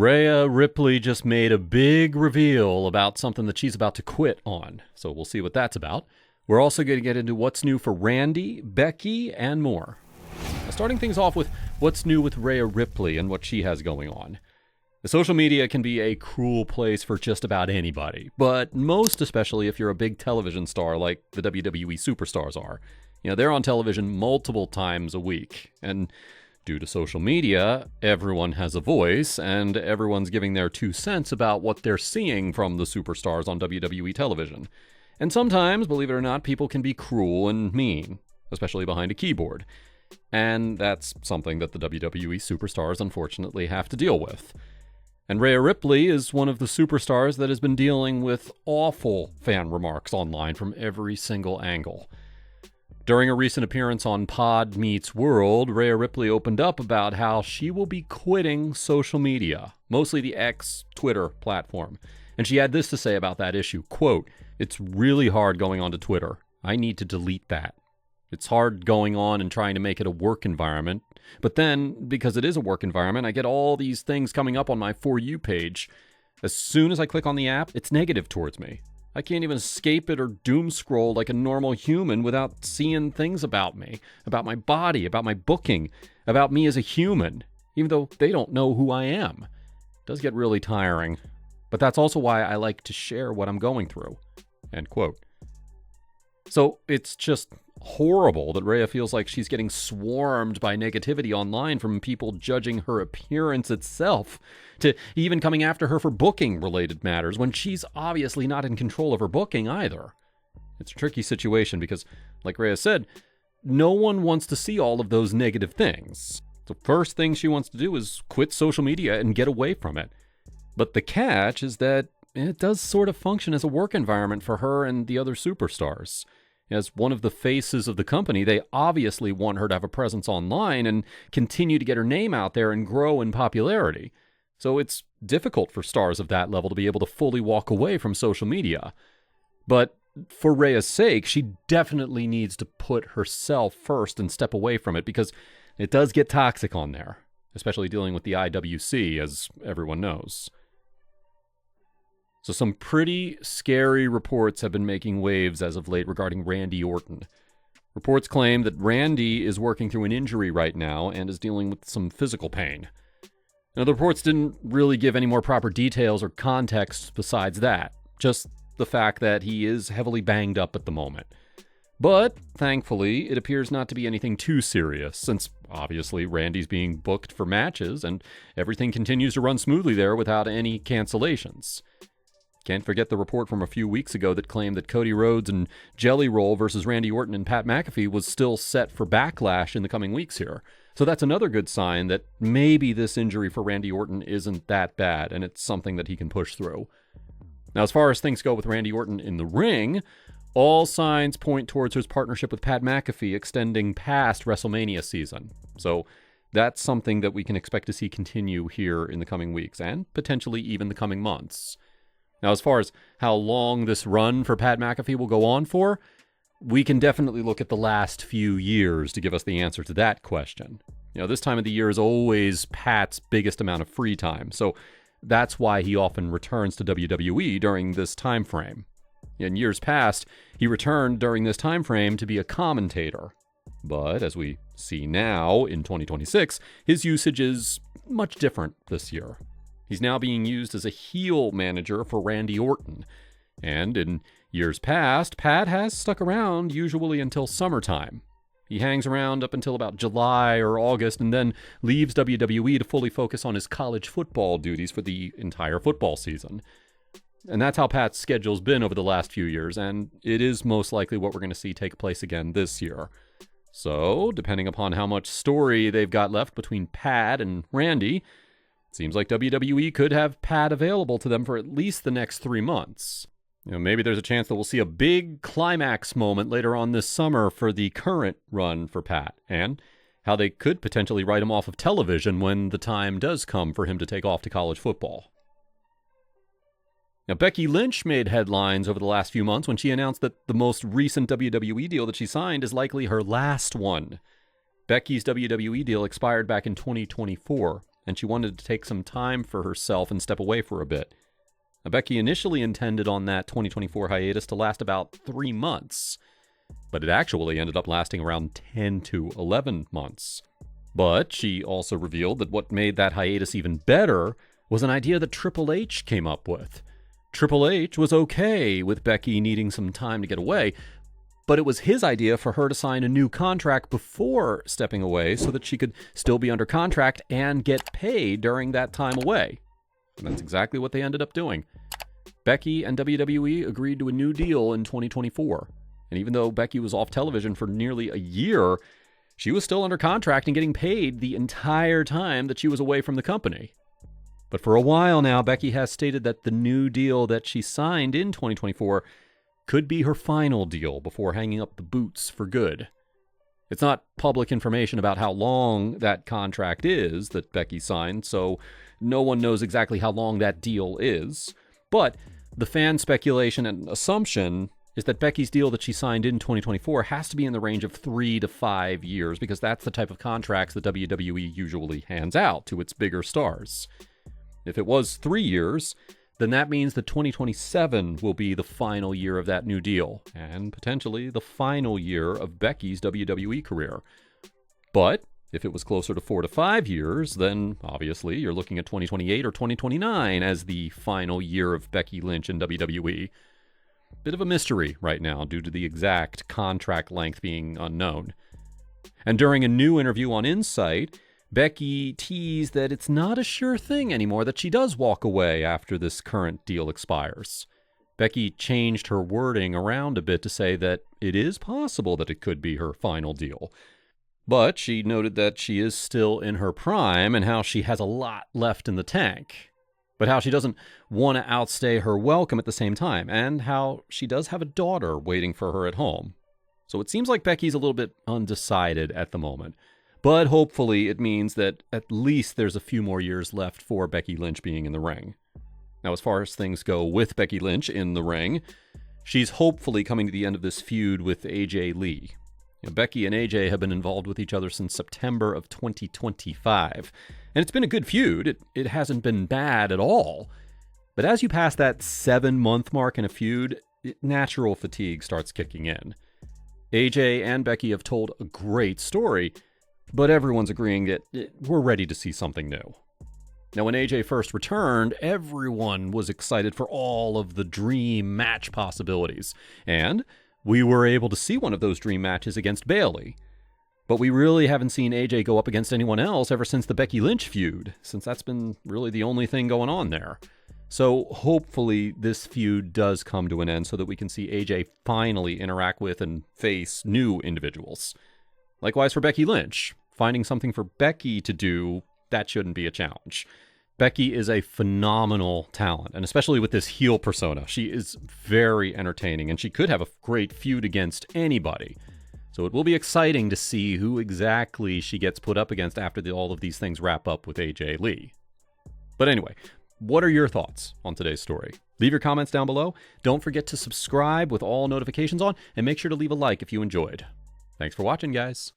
Rhea Ripley just made a big reveal about something that she's about to quit on, so we'll see what that's about. We're also going to get into what's new for Randy, Becky, and more. Now, starting things off with what's new with Rhea Ripley and what she has going on. The social media can be a cruel place for just about anybody, but most especially if you're a big television star like the WWE superstars are. You know, they're on television multiple times a week, and due to social media, everyone has a voice, and everyone's giving their 2 cents about what they're seeing from the superstars on WWE television. And sometimes, believe it or not, people can be cruel and mean, especially behind a keyboard. And that's something that the WWE superstars unfortunately have to deal with. And Rhea Ripley is one of the superstars that has been dealing with awful fan remarks online from every single angle. During a recent appearance on Pod Meets World, Rhea Ripley opened up about how she will be quitting social media, mostly the X Twitter platform. And she had this to say about that issue, quote, "It's really hard going onto Twitter. I need to delete that. It's hard going on and trying to make it a work environment. But then, because it is a work environment, I get all these things coming up on my For You page. As soon as I click on the app, it's negative towards me. I can't even escape it or doom scroll like a normal human without seeing things about me, about my body, about my booking, about me as a human, even though they don't know who I am. It does get really tiring, but that's also why I like to share what I'm going through." End quote. So it's just horrible that Rhea feels like she's getting swarmed by negativity online from people judging her appearance itself, to even coming after her for booking-related matters when she's obviously not in control of her booking either. It's a tricky situation because, like Rhea said, no one wants to see all of those negative things. The first thing she wants to do is quit social media and get away from it. But the catch is that it does sort of function as a work environment for her and the other superstars. As one of the faces of the company, they obviously want her to have a presence online and continue to get her name out there and grow in popularity. So it's difficult for stars of that level to be able to fully walk away from social media. But for Rhea's sake, she definitely needs to put herself first and step away from it because it does get toxic on there, especially dealing with the IWC, as everyone knows. So some pretty scary reports have been making waves as of late regarding Randy Orton. Reports claim that Randy is working through an injury right now and is dealing with some physical pain. Now, the reports didn't really give any more proper details or context besides that, just the fact that he is heavily banged up at the moment. But, thankfully, it appears not to be anything too serious, since obviously Randy's being booked for matches and everything continues to run smoothly there without any cancellations. Can't forget the report from a few weeks ago that claimed that Cody Rhodes and Jelly Roll versus Randy Orton and Pat McAfee was still set for Backlash in the coming weeks here. So that's another good sign that maybe this injury for Randy Orton isn't that bad and it's something that he can push through. Now, as far as things go with Randy Orton in the ring, all signs point towards his partnership with Pat McAfee extending past WrestleMania season. So that's something that we can expect to see continue here in the coming weeks and potentially even the coming months. Now, as far as how long this run for Pat McAfee will go on for, we can definitely look at the last few years to give us the answer to that question. You know, this time of the year is always Pat's biggest amount of free time, so that's why he often returns to WWE during this time frame. In years past, he returned during this time frame to be a commentator. But as we see now in 2026, his usage is much different this year. He's now being used as a heel manager for Randy Orton. And in years past, Pat has stuck around usually until summertime. He hangs around up until about July or August and then leaves WWE to fully focus on his college football duties for the entire football season. And that's how Pat's schedule's been over the last few years, and it is most likely what we're going to see take place again this year. So, depending upon how much story they've got left between Pat and Randy, seems like WWE could have Pat available to them for at least the next 3 months. You know, maybe there's a chance that we'll see a big climax moment later on this summer for the current run for Pat, and how they could potentially write him off of television when the time does come for him to take off to college football. Now, Becky Lynch made headlines over the last few months when she announced that the most recent WWE deal that she signed is likely her last one. Becky's WWE deal expired back in 2024, and she wanted to take some time for herself and step away for a bit. Now, Becky initially intended on that 2024 hiatus to last about 3 months, but it actually ended up lasting around 10 to 11 months. But she also revealed that what made that hiatus even better was an idea that Triple H came up with. Triple H was okay with Becky needing some time to get away, but it was his idea for her to sign a new contract before stepping away so that she could still be under contract and get paid during that time away. And that's exactly what they ended up doing. Becky and WWE agreed to a new deal in 2024. And even though Becky was off television for nearly a year, she was still under contract and getting paid the entire time that she was away from the company. But for a while now, Becky has stated that the new deal that she signed in 2024 could be her final deal before hanging up the boots for good. It's not public information about how long that contract is that Becky signed, so no one knows exactly how long that deal is. But the fan speculation and assumption is that Becky's deal that she signed in 2024 has to be in the range of 3 to 5 years, because that's the type of contracts that WWE usually hands out to its bigger stars. If it was 3 years, then that means that 2027 will be the final year of that new deal, and potentially the final year of Becky's WWE career. But if it was closer to 4 to 5 years, then obviously you're looking at 2028 or 2029 as the final year of Becky Lynch in WWE. Bit of a mystery right now due to the exact contract length being unknown. And during a new interview on Insight, Becky teased that it's not a sure thing anymore that she does walk away after this current deal expires. Becky changed her wording around a bit to say that it is possible that it could be her final deal. But she noted that she is still in her prime and how she has a lot left in the tank, but how she doesn't want to outstay her welcome at the same time, and how she does have a daughter waiting for her at home. So it seems like Becky's a little bit undecided at the moment. But hopefully it means that at least there's a few more years left for Becky Lynch being in the ring. Now, as far as things go with Becky Lynch in the ring, she's hopefully coming to the end of this feud with AJ Lee. Becky and AJ have been involved with each other since September of 2025. And it's been a good feud. It hasn't been bad at all. But as you pass that 7-month mark in a feud, natural fatigue starts kicking in. AJ and Becky have told a great story, but everyone's agreeing that we're ready to see something new. Now, when AJ first returned, everyone was excited for all of the dream match possibilities. And we were able to see one of those dream matches against Bayley. But we really haven't seen AJ go up against anyone else ever since the Becky Lynch feud, since that's been really the only thing going on there. So hopefully this feud does come to an end so that we can see AJ finally interact with and face new individuals. Likewise for Becky Lynch. Finding something for Becky to do, that shouldn't be a challenge. Becky is a phenomenal talent, and especially with this heel persona, she is very entertaining, and she could have a great feud against anybody. So it will be exciting to see who exactly she gets put up against after all of these things wrap up with AJ Lee. But anyway, what are your thoughts on today's story? Leave your comments down below. Don't forget to subscribe with all notifications on, and make sure to leave a like if you enjoyed. Thanks for watching, guys.